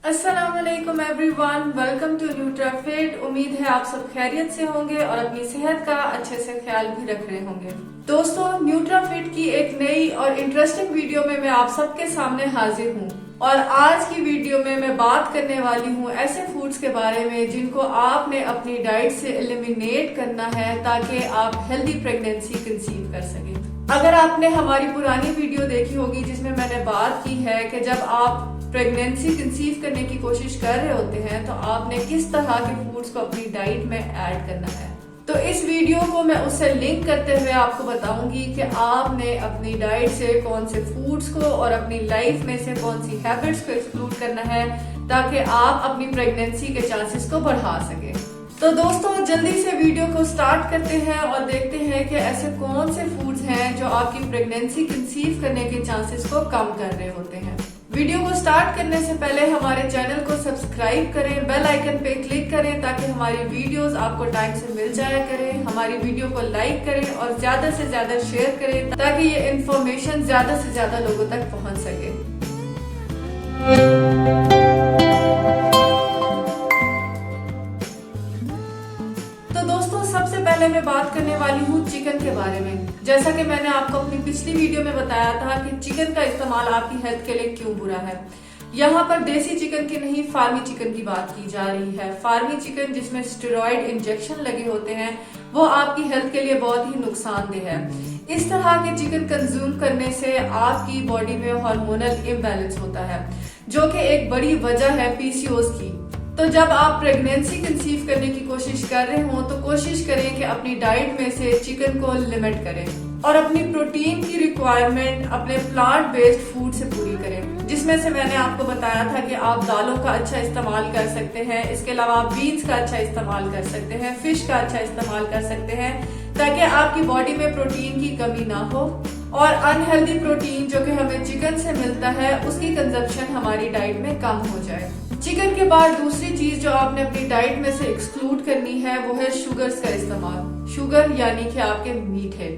अस्सलाम वालेकुम everyone, welcome to न्यूट्राफिट। उम्मीद है आप सब खैरियत से होंगे और अपनी सेहत का अच्छे से ख्याल भी रख रहे होंगे। दोस्तों, न्यूट्राफिट की एक नई और इंटरेस्टिंग वीडियो में मैं आप सबके सामने हाजिर हूँ और आज की वीडियो में मैं बात करने वाली हूँ ऐसे फूड्स के बारे में जिनको आपने अपनी डाइट से एलिमिनेट करना है ताकि आप हेल्दी प्रेगनेंसी कंसीव कर सकें। अगर आपने हमारी पुरानी वीडियो देखी होगी जिसमें मैंने बात की है कि जब आप प्रेगनेंसी कंसीव करने की कोशिश कर रहे होते हैं तो आपने किस तरह के फूड्स को अपनी डाइट में ऐड करना है, तो इस वीडियो को मैं उससे लिंक करते हुए आपको बताऊंगी कि आपने अपनी डाइट से कौन से फूड्स को और अपनी लाइफ में से कौन सी हैबिट्स को एक्सक्लूड करना है ताकि आप अपनी प्रेगनेंसी के चांसेस को बढ़ा सके। तो दोस्तों, जल्दी से वीडियो को स्टार्ट करते हैं और देखते हैं कि ऐसे कौन से फूड्स हैं जो आपकी प्रेगनेंसी कंसीव करने के चांसेस को कम कर रहे होते हैं। वीडियो को स्टार्ट करने से पहले हमारे चैनल को सब्सक्राइब करें, बेल आइकन पे क्लिक करें ताकि हमारी वीडियोस आपको टाइम से मिल जाया करें। हमारी वीडियो को लाइक करें और ज्यादा से ज्यादा शेयर करें ताकि ये इंफॉर्मेशन ज्यादा से ज्यादा लोगों तक पहुंच सके। तो दोस्तों, सबसे पहले मैं बात करने वाली हूँ चिकन के बारे में। जैसा कि मैंने आपको अपनी पिछली वीडियो में बताया था कि चिकन का इस्तेमाल आपकी हेल्थ के लिए क्यों बुरा है। यहाँ पर देसी चिकन की नहीं, फार्मी चिकन की बात की जा रही है। फार्मी चिकन जिसमें स्टेरॉइड इंजेक्शन लगे होते हैं वो आपकी हेल्थ के लिए बहुत ही नुकसानदेह है। इस तरह के चिकन कंज्यूम करने से आपकी बॉडी में हार्मोनल इम्बैलेंस होता है जो कि एक बड़ी वजह है पीसीओएस की। तो जब आप प्रेगनेंसी कंसीव करने की कोशिश कर रहे हो तो कोशिश करें कि अपनी डाइट में से चिकन को लिमिट करें और अपनी प्रोटीन की रिक्वायरमेंट अपने प्लांट बेस्ड फूड से पूरी करें, जिसमें से मैंने आपको बताया था कि आप दालों का अच्छा इस्तेमाल कर सकते हैं। इसके अलावा आप बीन्स का अच्छा इस्तेमाल कर सकते हैं, फिश का अच्छा इस्तेमाल कर सकते हैं ताकि आपकी बॉडी में प्रोटीन की कमी ना हो और अनहेल्दी प्रोटीन जो कि हमें चिकन से मिलता है उसकी कंजप्शन हमारी डाइट में कम हो जाए। चिकन के बाद दूसरी चीज जो आपने अपनी डाइट में से एक्सक्लूड करनी है वो है शुगर्स का इस्तेमाल। शुगर यानी कि आपके मीठे।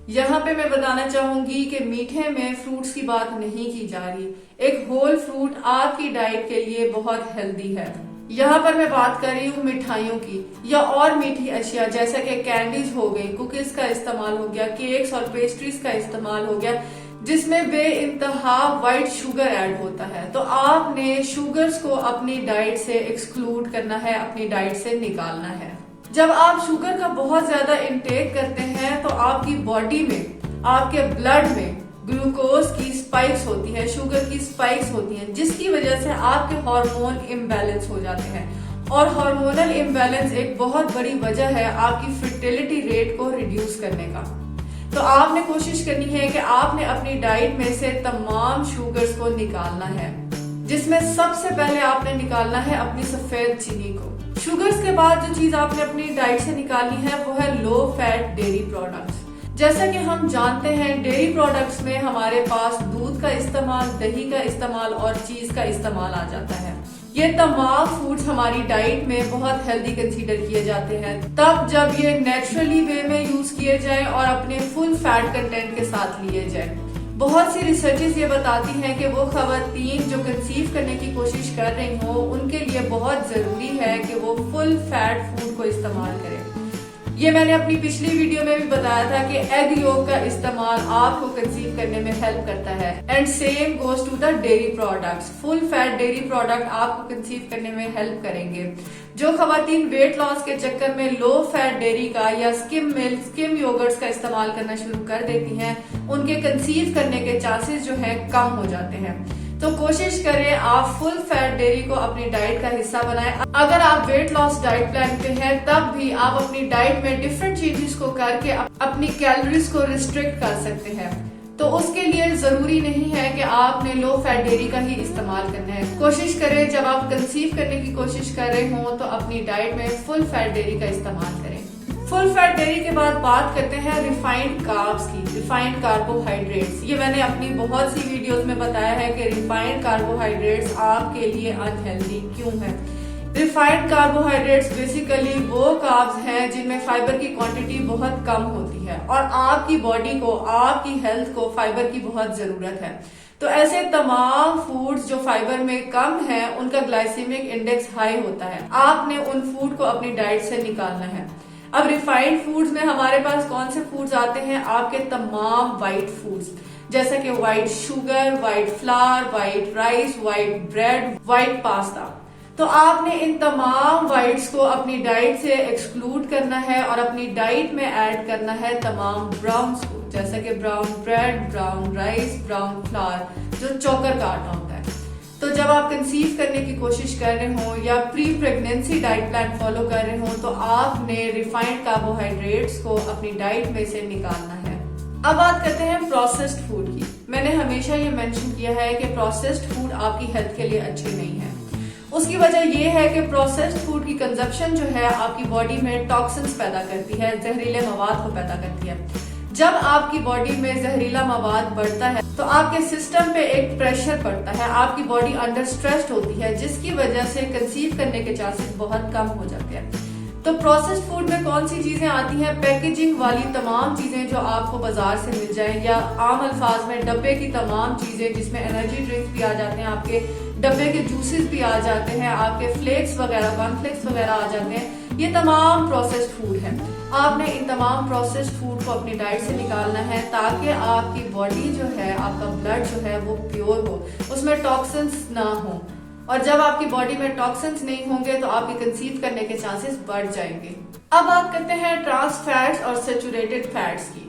यहाँ पे मैं बताना चाहूंगी कि मीठे में फ्रूट्स की बात नहीं की जा रही। एक होल फ्रूट आपकी डाइट के लिए बहुत हेल्दी है। यहाँ पर मैं बात कर रही हूँ मिठाइयों की या और मीठी अशिया जैसे कि कैंडीज हो गई, कुकीज का इस्तेमाल हो गया, केक्स और पेस्ट्रीज का इस्तेमाल हो गया जिसमें बे इंतहा व्हाइट शुगर ऐड होता है। तो आपने शुगर्स को अपनी डाइट से एक्सक्लूड करना है, अपनी डाइट से निकालना है। जब आप शुगर का बहुत ज्यादा इंटेक करते हैं तो आपकी बॉडी में, आपके ब्लड में ग्लूकोज की स्पाइक्स होती है, शुगर की स्पाइक्स होती हैं, जिसकी वजह से आपके हार्मोन इम्बैलेंस हो जाते हैं और हार्मोनल इम्बैलेंस एक बहुत बड़ी वजह है आपकी फर्टिलिटी रेट को रिड्यूस करने का। तो आपने कोशिश करनी है कि आपने अपनी डाइट में से तमाम शुगर्स को निकालना है, जिसमें सबसे पहले आपने निकालना है अपनी सफेद चीनी को। शुगर्स के बाद जो चीज आपने अपनी डाइट से निकालनी है वो है लो फैट डेयरी प्रोडक्ट्स। जैसा कि हम जानते हैं डेयरी प्रोडक्ट्स में हमारे पास दूध का इस्तेमाल, दही का इस्तेमाल और चीज का इस्तेमाल आ जाता है। ये तमाम फूड्स हमारी डाइट में बहुत हेल्दी कंसीडर किए जाते हैं तब जब ये नेचुरली वे में यूज किए जाए और अपने फुल फैट कंटेंट के साथ लिए जाए। बहुत सी रिसर्चेस ये बताती हैं कि वो खवातीन जो कंसीव करने की कोशिश कर रही हो उनके लिए बहुत जरूरी है कि वो फुल फैट फूड को इस्तेमाल करें। ये मैंने अपनी पिछली वीडियो में भी बताया था कि एग योक का इस्तेमाल आपको कंसीव करने में हेल्प करता है and same goes to the dairy products. Full fat dairy product आपको कंसीव करने में हेल्प करेंगे। जो खवातीन वेट लॉस के चक्कर में लो फैट डेयरी का या स्किम मिल्क, स्किम योगर्ट्स का इस्तेमाल करना शुरू कर देती हैं उनके कंसीव करने के चांसेस जो है कम हो जाते हैं। तो कोशिश करें आप फुल फैट डेयरी को अपनी डाइट का हिस्सा बनाएं। अगर आप वेट लॉस डाइट प्लान पे हैं तब भी आप अपनी डाइट में डिफरेंट चेंजेस को करके अपनी कैलोरीज को रिस्ट्रिक्ट कर सकते हैं। तो उसके लिए जरूरी नहीं है कि आपने लो फैट डेयरी का ही इस्तेमाल करना है। कोशिश करें जब आप कंसीव करने की कोशिश कर रहे हो तो अपनी डाइट में फुल फैट डेयरी का इस्तेमाल करें। फुल फैट डेयरी के बाद बात करते हैं रिफाइंड कार्ब्स की, रिफाइंड कार्बोहाइड्रेट्स। ये मैंने अपनी बहुत सी वीडियोस में बताया है कि रिफाइंड कार्बोहाइड्रेट्स आपके लिए अनहेल्दी क्यों है। रिफाइंड कार्बोहाइड्रेट्स बेसिकली वो कार्ब्स हैं जिनमें फाइबर की क्वांटिटी बहुत कम होती है और आपकी बॉडी को, आपकी हेल्थ को फाइबर की बहुत जरूरत है। तो ऐसे तमाम फूड्स जो फाइबर में कम है उनका ग्लाइसेमिक इंडेक्स हाई होता है। आपने उन फूड को अपनी डाइट से निकालना है। अब रिफाइंड फूड्स में हमारे पास कौन से फूड्स आते हैं? आपके तमाम व्हाइट फूड्स, जैसा कि white sugar, white flower, white rice, white bread, white pasta. तो आपने इन तमाम व्हाइट्स को अपनी डाइट से एक्सक्लूड करना है और अपनी डाइट में ऐड करना है तमाम ब्राउन्स को, जैसा कि brown bread, brown rice, brown flower, जो चोकर का आटा होता है। तो जब आप कंसीव करने की कोशिश कर रहे हो या pre pregnancy diet plan follow कर रहे हो तो आपने रिफाइंड कार्बोहाइड्रेट्स को अपनी डाइट में से निकालना है। अब बात करते हैं प्रोसेस्ड फूड की। मैंने हमेशा ये मेंशन किया है कि प्रोसेस्ड फूड आपकी हेल्थ के लिए अच्छे नहीं है। उसकी वजह यह है कि प्रोसेस्ड फूड की कंजप्शन जो है आपकी बॉडी में टॉक्सिन्स पैदा करती है, जहरीले मवाद को पैदा करती है। जब आपकी बॉडी में जहरीला मवाद बढ़ता है तो आपके सिस्टम पे एक प्रेशर पड़ता है, आपकी बॉडी अंडर स्ट्रेस्ड होती है, जिसकी वजह से कंसीव करने के चांसेस बहुत कम हो जाते हैं। तो प्रोसेस्ड फूड में कौन सी चीजें आती हैं? पैकेजिंग वाली तमाम चीजें जो आपको बाजार से मिल जाए, या आम अल्फाज में डब्बे की तमाम चीजें जिसमें एनर्जी ड्रिंक्स भी आ जाते हैं, आपके डब्बे के जूसेस भी आ जाते हैं, आपके फ्लेक्स वगैरह, कॉर्नफ्लेक्स वगैरह आ जाते हैं, ये तमाम प्रोसेस्ड फूड है। आपने इन तमाम प्रोसेस्ड फूड को अपनी डाइट से निकालना है ताकि आपकी बॉडी जो है, आपका ब्लड जो है वो प्योर हो, उसमें टॉक्सिन्स ना हो। और जब आपकी बॉडी में टॉक्सिन्स नहीं होंगे तो आपके कंसीव करने के चांसेस बढ़ जाएंगे। अब बात करते हैं ट्रांस फैट्स और सैचुरेटेड फैट्स की।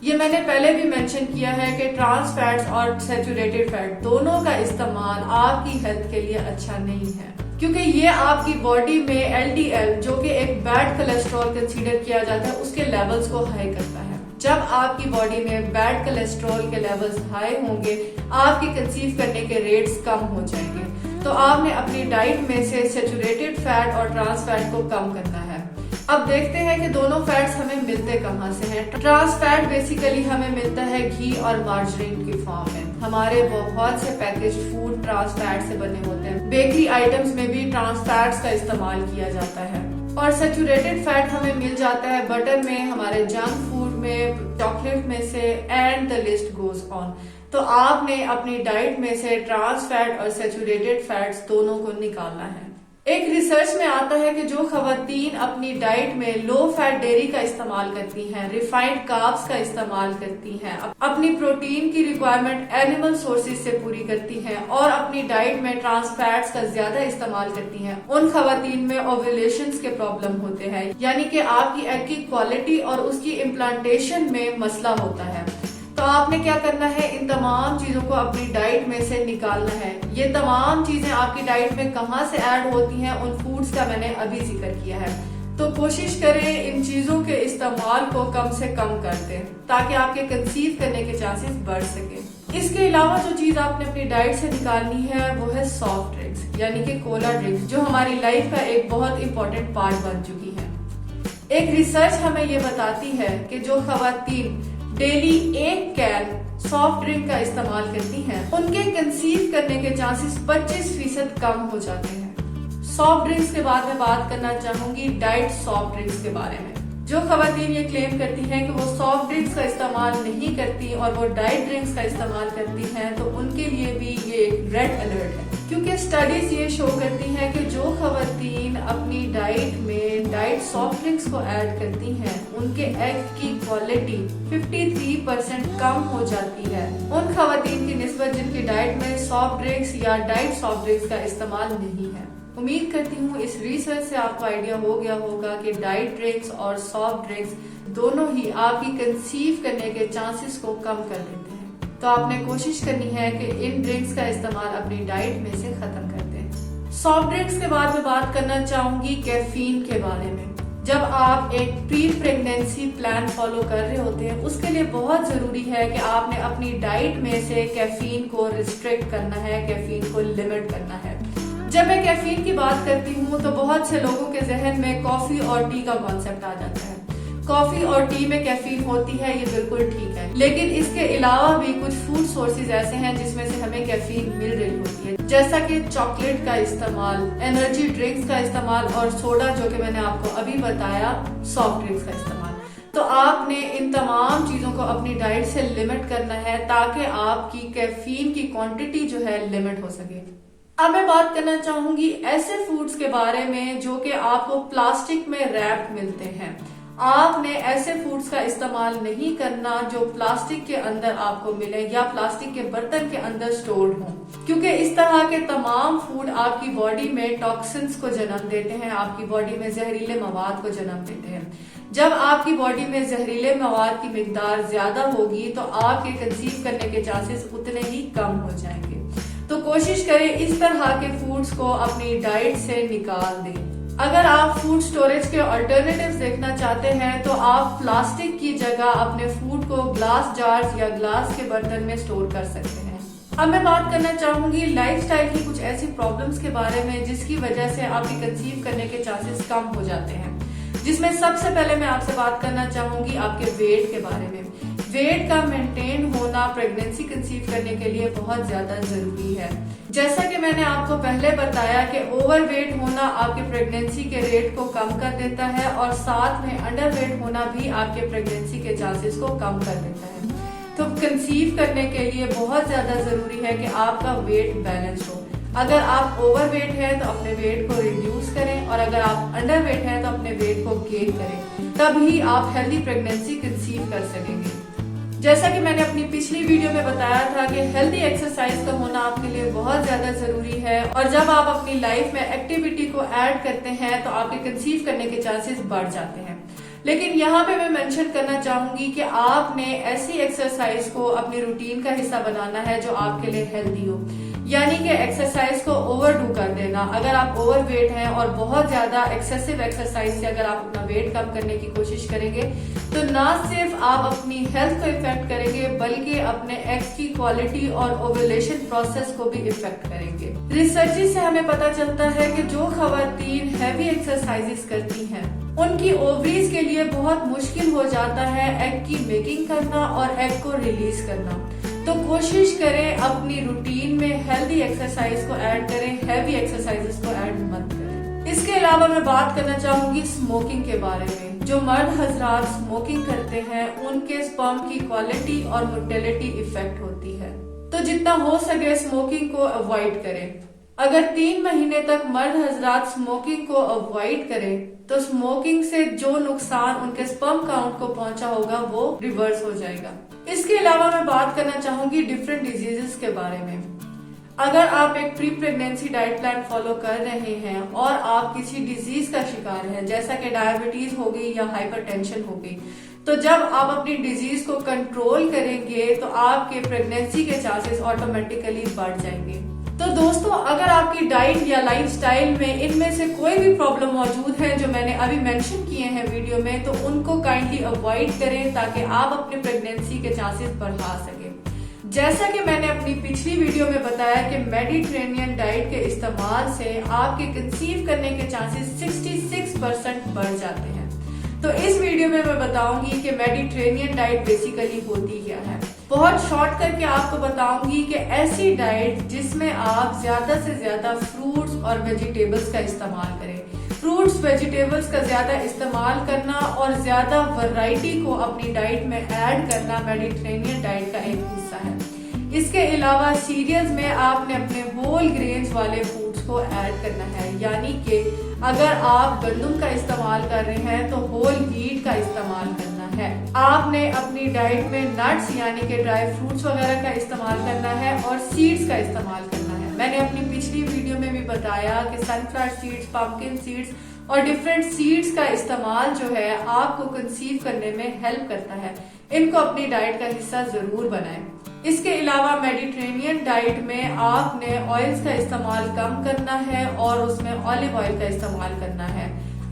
ये मैंने पहले भी मेंशन किया है कि ट्रांस फैट्स और सैचुरेटेड फैट दोनों का इस्तेमाल आपकी हेल्थ के लिए अच्छा नहीं है, क्योंकि ये आपकी बॉडी में एलडीएल, जो कि एक बैड कोलेस्ट्रॉल कंसीडर किया जाता है, उसके लेवल्स को हाई करता है। जब आपकी बॉडी में बैड कोलेस्ट्रॉल के लेवल्स हाई होंगे, आपके कंसीव करने के रेट्स कम हो जाएंगे। तो आपने अपनी डाइट में से सैचुरेटेड फैट और ट्रांस फैट को कम करना है। अब देखते हैं कि दोनों फैट्स हमें मिलते कहाँ से हैं। ट्रांस फैट बेसिकली हमें मिलता है घी और मार्जरीन की फॉर्म में। हमारे बहुत से पैकेज्ड फूड ट्रांस फैट से बने होते हैं। बेकरी आइटम्स में भी ट्रांस फैट्स का इस्तेमाल किया जाता है। और सैचुरेटेड फैट हमें मिल जाता है बटर में, हमारे जंक फूड में, चॉकलेट में से, and the list goes on. तो आपने अपनी डाइट में से ट्रांस फैट और सैचुरेटेड फैट्स दोनों को निकालना है। एक रिसर्च में आता है कि जो खवातीन अपनी डाइट में लो फैट डेयरी का इस्तेमाल करती हैं, रिफाइंड कार्ब्स का इस्तेमाल करती हैं, अपनी प्रोटीन की रिक्वायरमेंट एनिमल सोर्सेज से पूरी करती हैं और अपनी डाइट में ट्रांस फैट्स का ज्यादा इस्तेमाल करती हैं, उन खवातीन में ओव्यूलेशंस के प्रॉब्लम होते हैं, यानी कि आपकी एग की क्वालिटी और उसकी इम्प्लांटेशन में मसला होता है। तो आपने क्या करना है? इन तमाम चीजों को अपनी डाइट में से निकालना है। ये तमाम चीजें आपकी डाइट में कहाँ से ऐड होती हैं, उन फूड्स का मैंने अभी जिक्र किया है। तो कोशिश करें इन चीजों के इस्तेमाल को कम से कम कर दें ताकि आपके कंसीव करने के चांसेस बढ़ सके। इसके अलावा जो चीज आपने अपनी डाइट से निकालनी है वो है सॉफ्ट ड्रिंक्स, यानी कि कोला ड्रिंक्स, जो हमारी लाइफ का एक बहुत इंपॉर्टेंट पार्ट बन चुकी है। एक रिसर्च हमें ये बताती है कि जो खवातीन डेली एक कैन सॉफ्ट ड्रिंक का इस्तेमाल करती हैं, उनके कंसीव करने के चांसेस 25% कम हो जाते हैं। सॉफ्ट ड्रिंक्स के बाद मैं बात करना चाहूंगी डाइट सॉफ्ट ड्रिंक्स के बारे में। जो खवातीन ये क्लेम करती हैं कि वो सॉफ्ट ड्रिंक्स का इस्तेमाल नहीं करती और वो डाइट ड्रिंक्स का इस्तेमाल करती हैं, तो उनके लिए भी ये एक रेड अलर्ट है, क्योंकि स्टडीज ये शो करती हैं कि जो खवातीन अपनी डाइट में डाइट सॉफ्ट ड्रिंक्स को ऐड करती हैं, उनके एग की क्वालिटी 53% कम हो जाती है उन खवातीन की निस्बत जिनकी डाइट में सॉफ्ट ड्रिंक्स या डाइट सॉफ्ट ड्रिंक्स का इस्तेमाल नहीं है। उम्मीद करती हूँ इस रिसर्च से आपको आइडिया हो गया होगा कि डाइट ड्रिंक्स और सॉफ्ट ड्रिंक्स दोनों ही आपकी कंसीव करने के चांसेस को कम कर देते हैं। तो आपने कोशिश करनी है कि इन ड्रिंक्स का इस्तेमाल अपनी डाइट में से खत्म कर दें। सॉफ्ट ड्रिंक्स के बाद मैं बात करना चाहूंगी कैफीन के बारे में। जब आप एक प्री प्रेगनेंसी प्लान फॉलो कर रहे होते हैं, उसके लिए बहुत जरूरी है कि आपने अपनी डाइट में से कैफीन को रिस्ट्रिक्ट करना है, कैफीन को लिमिट करना है। जब मैं कैफीन की बात करती हूँ तो बहुत से लोगों के जहन में कॉफी और टी का कॉन्सेप्ट आ जाता है। कॉफी और टी में कैफीन होती है, ये बिल्कुल ठीक है, लेकिन इसके अलावा भी कुछ फूड सोर्सेज ऐसे हैं जिसमें से हमें कैफीन मिल रही होती है, जैसा कि चॉकलेट का इस्तेमाल, एनर्जी ड्रिंक्स का इस्तेमाल और सोडा, जो कि मैंने आपको अभी बताया, सॉफ्ट ड्रिंक्स का इस्तेमाल। तो आपने इन तमाम चीजों को अपनी डाइट से लिमिट करना है ताकि आपकी कैफीन की क्वांटिटी जो है लिमिट हो सके। अब मैं बात करना चाहूंगी ऐसे फूड्स के बारे में जो कि आपको प्लास्टिक में रैप मिलते हैं। आपने ऐसे फूड्स का इस्तेमाल नहीं करना जो प्लास्टिक के अंदर आपको मिले या प्लास्टिक के बर्तन के अंदर स्टोर्ड हो, क्योंकि इस तरह के तमाम फूड आपकी बॉडी में टॉक्सिन्स को जन्म देते हैं, आपकी बॉडी में जहरीले मवाद को जन्म देते हैं। जब आपकी बॉडी में जहरीले मवाद की मिकदार ज्यादा होगी तो आपके कंसीव करने के चांसेस उतने ही कम हो जाएंगे। तो कोशिश करें इस तरह के फूड्स को अपनी डाइट से निकाल दें। अगर आप फूड स्टोरेज के अल्टरनेटिव्स देखना चाहते हैं तो आप प्लास्टिक की जगह अपने फूड को ग्लास जार्स या ग्लास के बर्तन में स्टोर कर सकते हैं। अब मैं बात करना चाहूंगी लाइफस्टाइल की कुछ ऐसी प्रॉब्लम्स के बारे में जिसकी वजह से आपकी कंसीव करने के चांसेस कम हो जाते हैं, जिसमें सबसे पहले मैं आपसे बात करना चाहूंगी आपके वेट के बारे में। वेट का मेंटेन होना प्रेगनेंसी कंसीव करने के लिए बहुत ज्यादा जरूरी है। जैसा कि मैंने आपको पहले बताया कि ओवरवेट होना आपके प्रेगनेंसी के रेट को कम कर देता है और साथ में अंडरवेट होना भी आपके प्रेगनेंसी के चांसेस को कम कर देता है। तो कंसीव करने के लिए बहुत ज्यादा जरूरी है कि आपका वेट बैलेंस हो। अगर आप ओवरवेट हैं तो अपने वेट को रिड्यूस करें और अगर आप अंडरवेट हैं तो अपने वेट को गेन करें, तभी आप हेल्दी प्रेगनेंसी कंसीव कर सकेंगे। जैसा कि मैंने अपनी पिछली वीडियो में बताया था कि हेल्दी एक्सरसाइज का होना आपके लिए बहुत ज्यादा जरूरी है और जब आप अपनी लाइफ में एक्टिविटी को ऐड करते हैं तो आपके कंसीव करने के चांसेस बढ़ जाते हैं। लेकिन यहाँ पे मैं मेंशन करना चाहूंगी कि आपने ऐसी एक्सरसाइज को अपनी रूटीन का हिस्सा बनाना है जो आपके लिए हेल्दी हो, यानी कि एक्सरसाइज को ओवरडू कर देना। अगर आप ओवरवेट हैं और बहुत ज्यादा एक्सेसिव एक्सरसाइज से अगर आप अपना वेट कम करने की कोशिश करेंगे तो ना सिर्फ आप अपनी हेल्थ को इफेक्ट करेंगे बल्कि अपने एग्स की क्वालिटी और ओव्यूलेशन प्रोसेस को भी इफेक्ट करेंगे। रिसर्च से हमें पता चलता है कि जो खवातीन हैवी एक्सरसाइजेस करती हैं उनकी ओवरीज के लिए बहुत मुश्किल हो जाता है एग की मेकिंग करना और एग को रिलीज करना। तो कोशिश करें अपनी रूटीन में हेल्दी एक्सरसाइज को ऐड करें, हैवी एक्सरसाइजेस को ऐड मत करें। इसके अलावा मैं बात करना चाहूंगी स्मोकिंग के बारे में। जो मर्द हजरात स्मोकिंग करते हैं उनके स्पर्म की क्वालिटी और मोर्टेलिटी इफेक्ट होती है, तो जितना हो सके स्मोकिंग को अवॉइड करें। अगर 3 महीने तक मर्द हजरात स्मोकिंग को अवॉइड करें तो स्मोकिंग से जो नुकसान उनके स्पर्म काउंट को पहुंचा होगा वो रिवर्स हो जाएगा। इसके अलावा मैं बात करना चाहूंगी डिफरेंट डिजीजेस के बारे में। अगर आप एक pre pregnancy diet plan follow कर रहे हैं और आप किसी डिजीज का शिकार हैं, जैसा कि डायबिटीज हो गई या हाइपरटेंशन हो गई, तो जब आप अपनी डिजीज को कंट्रोल करेंगे तो आपके प्रेगनेंसी के चांसेस ऑटोमेटिकली बढ़ जाएंगे। तो दोस्तों, अगर आपकी डाइट या लाइफस्टाइल में इनमें से कोई भी प्रॉब्लम मौजूद है जो मैंने अभी मेंशन किए हैं वीडियो में, तो उनको काइंडली अवॉइड करें ताकि आप अपने प्रेगनेंसी के चांसेस बढ़ा सकें। जैसा कि मैंने अपनी पिछली वीडियो में बताया कि मेडिटेरेनियन डाइट के इस्तेमाल से आपके कंसीव करने के चांसेस 66% बढ़ जाते हैं। तो इस वीडियो में मैं बताऊंगी कि मेडिटेरेनियन डाइट बेसिकली होती क्या है। बहुत शॉर्ट करके आपको बताऊंगी कि ऐसी डाइट जिसमें आप ज्यादा से ज्यादा फ्रूट्स और वेजिटेबल्स का इस्तेमाल करें। फ्रूट्स वेजिटेबल्स का ज्यादा इस्तेमाल करना और ज्यादा वैरायटी को अपनी डाइट में ऐड करना मेडिटेरेनियन डाइट का एक हिस्सा है। इसके अलावा सीरियल्स में आपने अपने होल ग्रेन्स वाले फूड्स को ऐड करना है, यानी कि अगर आप गंदम का इस्तेमाल कर रहे हैं तो होल व्हीट का इस्तेमाल करना है। आपने अपनी डाइट में नट्स यानी कि ड्राई फ्रूट्स वगैरह का इस्तेमाल करना है और सीड्स का इस्तेमाल करना है। मैंने अपनी पिछली वीडियो में भी बताया कि सनफ्लावर सीड्स, पंपकिन सीड्स और डिफरेंट सीड्स का इस्तेमाल जो है आपको कंसीव करने में हेल्प करता है। इनको अपनी डाइट का हिस्सा जरूर बनाएं। इसके अलावा मेडिटेरेनियन डाइट में आपने ऑयल्स का इस्तेमाल कम करना है और उसमें ऑलिव ऑयल का इस्तेमाल करना है।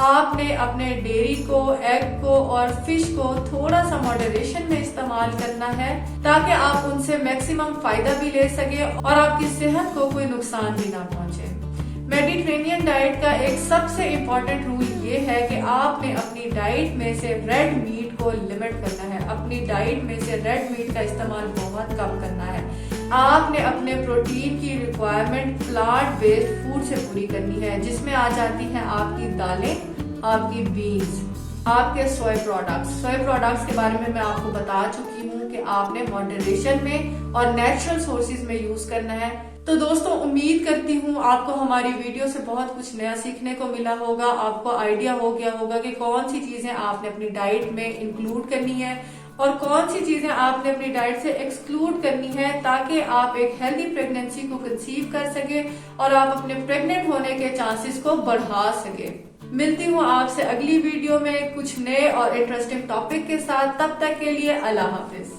आपने अपने डेयरी को, एग को और फिश को थोड़ा सा मॉडरेशन में इस्तेमाल करना है ताकि आप उनसे मैक्सिमम फायदा भी ले सके और आपकी सेहत को कोई नुकसान भी ना पहुंचे। मेडिटेरेनियन डाइट का एक सबसे इम्पोर्टेंट रूल ये है कि आपने अपनी डाइट में से रेड मीट को लिमिट करना है। अपनी डाइट में से रेड मीट का इस्तेमाल बहुत कम करना है। आपने अपने प्रोटीन की रिक्वायरमेंट प्लांट बेस्ड फूड से पूरी करनी है, जिसमें आ जाती हैं आपकी दालें, आपकी बीन्स, आपके सोया प्रोडक्ट्स के बारे में मैं आपको बता चुकी हूँ कि आपने मॉडरेशन में और नेचुरल सोर्सेज में यूज करना है। तो दोस्तों उम्मीद करती हूँ आपको हमारी वीडियो से बहुत कुछ नया सीखने को मिला होगा, आपको आइडिया हो गया होगा कि कौन सी चीजें आपने अपनी डाइट में इंक्लूड करनी है और कौन सी चीजें आपने अपनी डाइट से एक्सक्लूड करनी है, ताकि आप एक हेल्दी प्रेगनेंसी को कंसीव कर सके और आप अपने प्रेग्नेंट होने के चांसेस को बढ़ा सके। मिलती हूँ आपसे अगली वीडियो में कुछ नए और इंटरेस्टिंग टॉपिक के साथ। तब तक के लिए अल्लाह हाफिज।